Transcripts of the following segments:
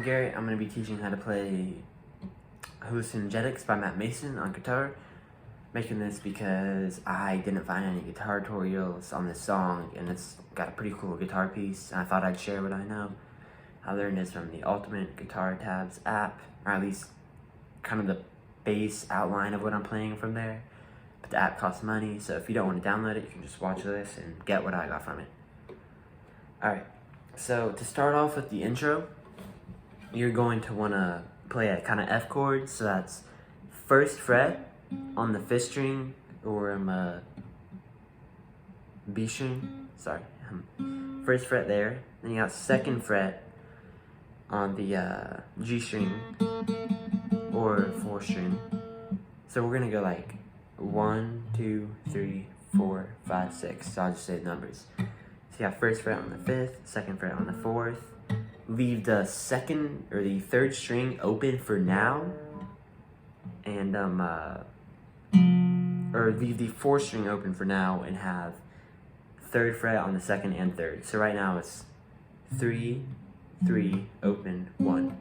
Garrett. I'm going to be teaching how to play Hallucinogenics by Matt Mason on guitar. Making this because I didn't find any guitar tutorials on this song, and it's got a pretty cool guitar piece, and I thought I'd share what I know. I learned this from the Ultimate Guitar Tabs app, or at least kind of the base outline of what I'm playing from there. But the app costs money, so if you don't want to download it, you can just watch this and get what I got from it. Alright, so to start off with the intro, you're going to want to play a kind of F chord, so that's first fret on the 5th string, or B string, sorry, first fret there, then you got 2nd fret on the G string, or 4th string, so we're going to go like 1, 2, 3, 4, 5, 6, so I'll just say the numbers. So you got 1st fret on the 5th, 2nd fret on the 4th, leave the 2nd or the 3rd string open for now, and or leave the 4th string open for now and have 3rd fret on the 2nd and 3rd. So right now it's 3, 3, open, 1.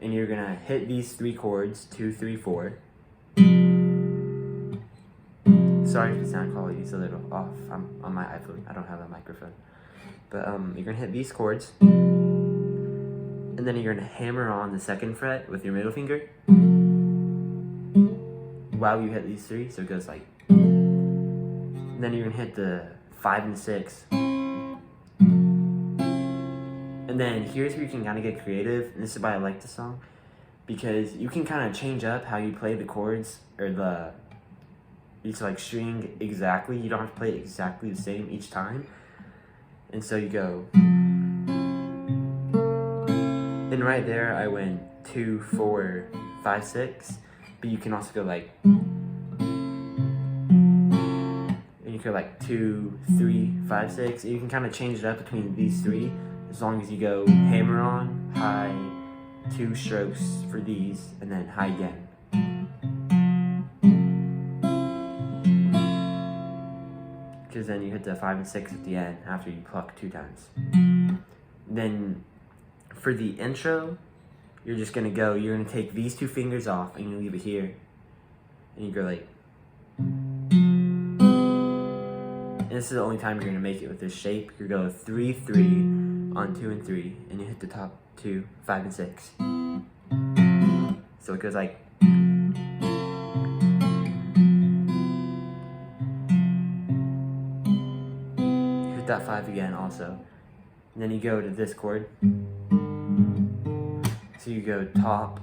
And you're gonna hit these 3 chords, 2, 3, 4. Sorry if the sound quality is a little off. I'm on my iPhone, I don't have a microphone. But you're gonna hit these chords, and then you're gonna hammer on the 2nd fret with your middle finger while you hit these 3, so it goes like, and then you're gonna hit the 5 and 6, and then here's where you can kind of get creative, and this is why I like this song, because you can kind of change up how you play the chords, or each like string exactly. You don't have to play it exactly the same each time, and so you go, and right there I went 2, 4, 5, 6, but you can also go like, and you go like 2, 3, 5, 6, and you can kind of change it up between these 3, as long as you go hammer on, high, 2 strokes for these, and then high again. Because then you hit the 5 and 6 at the end after you pluck 2 times. Then for the intro, you're just gonna go, you're gonna take these 2 fingers off and you leave it here. And you go like, and this is the only time you're gonna make it with this shape. You go 3, 3 on 2 and 3, and you hit the top 2, 5 and 6. So it goes like, hit that 5 again also. And then you go to this chord. So you go top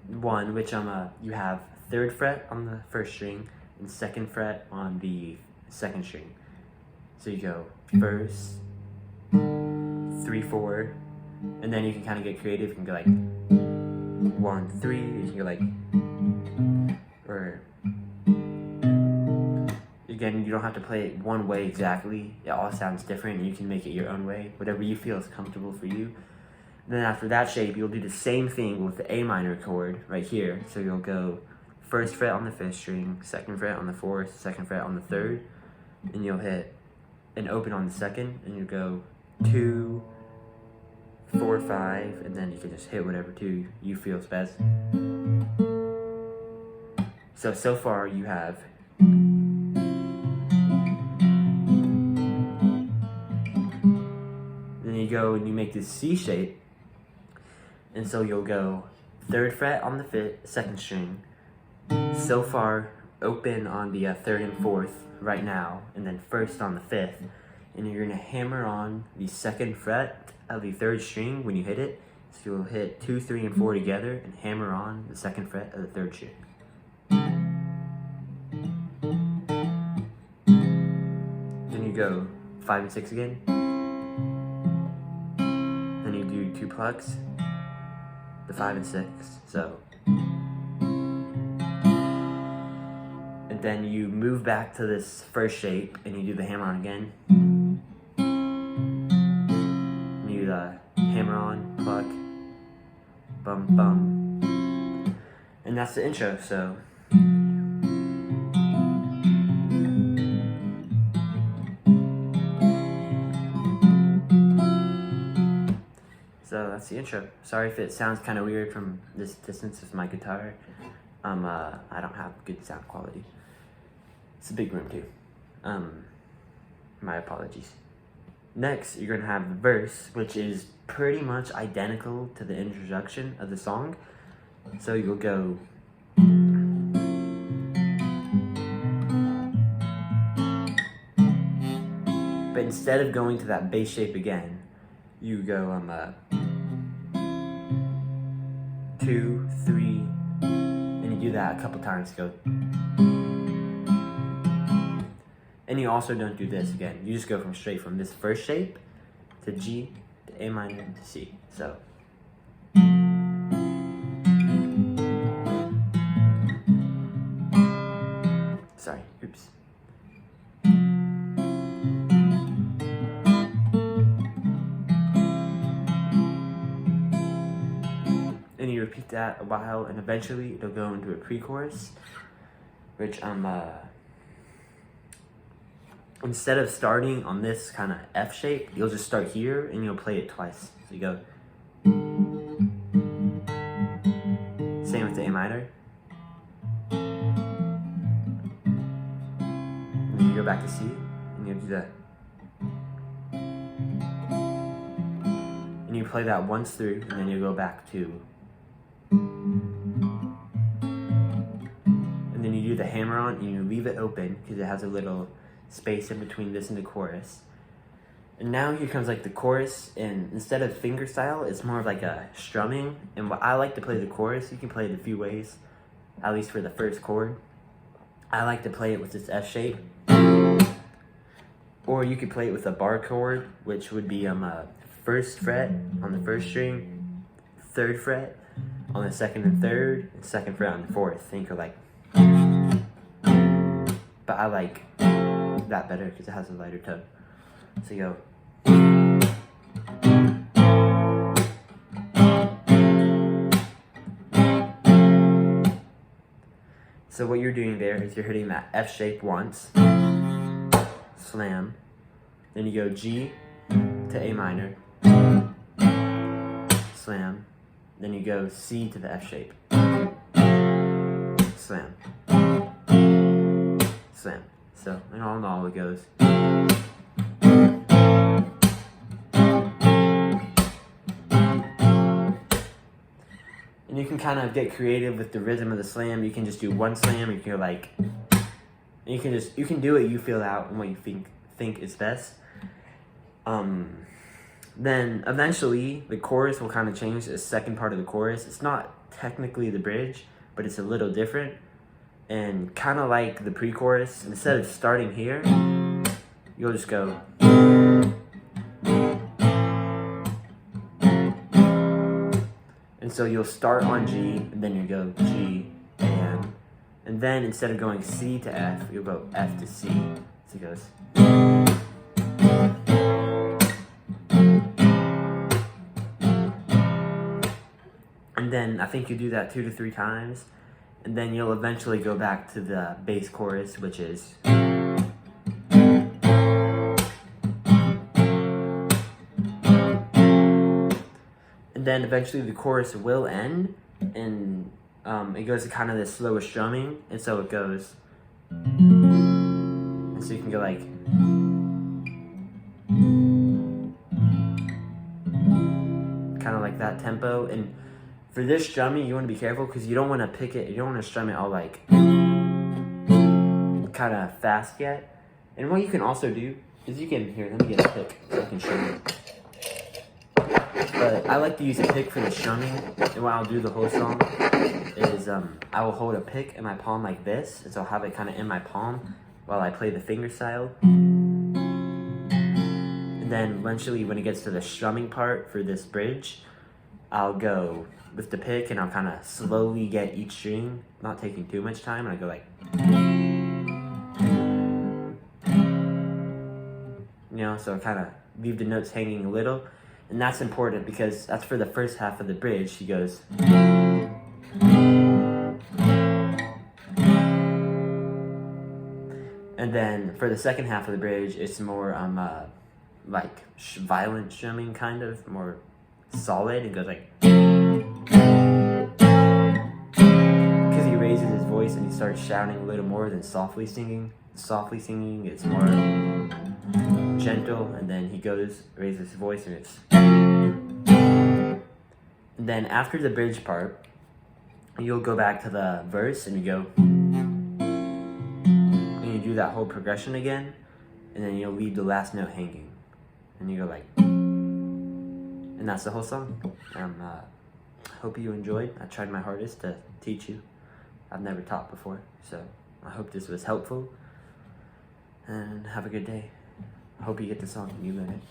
1, which you have 3rd fret on the 1st string and 2nd fret on the 2nd string. So you go 1st, 3, 4, and then you can kind of get creative. You can go like 1, 3. You can go like, or again, you don't have to play it one way exactly. It all sounds different, and you can make it your own way, whatever you feel is comfortable for you. Then after that shape, you'll do the same thing with the A minor chord right here. So you'll go 1st fret on the 5th string, 2nd fret on the 4th, 2nd fret on the 3rd, and you'll hit an open on the 2nd, and you go 2, 4, 5, and then you can just hit whatever 2 you feel is best. So far you have you go and you make this C shape, and so you'll go 3rd fret on the 2nd string, so far open on the 3rd and 4th right now, and then 1st on the 5th, and you're gonna hammer on the 2nd fret of the 3rd string when you hit it, so you'll hit 2, 3, and 4 together and hammer on the 2nd fret of the 3rd string. Then you go 5 and 6 again. Then you do 2 plucks, the 5 and 6, so. And then you move back to this 1st shape and you do the hammer on again. And you hammer on, pluck, bum, bum. And that's the intro, so. So that's that's the intro. Sorry if it sounds kind of weird from this distance with my guitar. I don't have good sound quality. It's a big room too. My apologies. Next, you're gonna have the verse, which is pretty much identical to the introduction of the song. So you'll go. But instead of going to that bass shape again, you go 2, 3, and you do that a couple times. Go, and you also don't do this again. You just go straight from this first shape to G to A minor to C. So. Sorry, oops. And you repeat that a while, and eventually it'll go into a pre-chorus, which instead of starting on this kind of F shape, you'll just start here and you'll play it twice. So you go. Same with the A minor. And then you go back to C, and you'll do that. And you play that once through, and then you go back to. And then you do the hammer on, and you leave it open, because it has a little space in between this and the chorus. And now here comes like the chorus, and instead of finger style, it's more of like a strumming. And what I like to play the chorus, you can play it a few ways, at least for the first chord. I like to play it with this F shape, or you could play it with a bar chord, which would be first fret on the first string, third fret on the second and third, and second fret on the fourth. Think of like, but I like that better because it has a lighter tone. So you go. So what you're doing there is you're hitting that F shape once, slam, then you go G to A minor, slam, then you go C to the F shape, slam, slam. So, and all in all, it goes. And you can kind of get creative with the rhythm of the slam. You can just do one slam, you can go like, and you can do it, you feel out and what you think is best. Then eventually the chorus will kind of change to the second part of the chorus. It's not technically the bridge, but it's a little different. And kind of like the pre-chorus, instead of starting here, you'll just go. And so you'll start on G, and then you go G, and then instead of going C to F, you'll go F to C. So it goes. And then I think you do that 2 to 3 times. And then you'll eventually go back to the bass chorus, which is. And then eventually the chorus will end, and it goes to kind of this slower strumming, and so it goes. And so you can go like. Kind of like that tempo. And for this strumming, you want to be careful because you don't want to pick it, you don't want to strum it all like kind of fast yet. And what you can also do is you can, here, let me get a pick so I can show you. But I like to use a pick for the strumming, and what I'll do the whole song is I will hold a pick in my palm like this, and so I'll have it kind of in my palm while I play the finger style. And then eventually when it gets to the strumming part for this bridge, I'll go with the pick and I'll kind of slowly get each string, not taking too much time, and I go like, you know, so I kind of leave the notes hanging a little. And that's important because that's for the first half of the bridge. He goes. And then for the second half of the bridge, it's more like violent strumming, kind of more solid and goes like, because he raises his voice and he starts shouting a little more than softly singing. Softly singing, it's more gentle, and then he raises his voice, and it's. And then after the bridge part, you'll go back to the verse and you go, and you do that whole progression again, and then you'll leave the last note hanging, and you go like, and that's the whole song. Hope you enjoyed. I tried my hardest to teach you. I've never taught before, so I hope this was helpful, and have a good day. I hope you get the song and you learn it.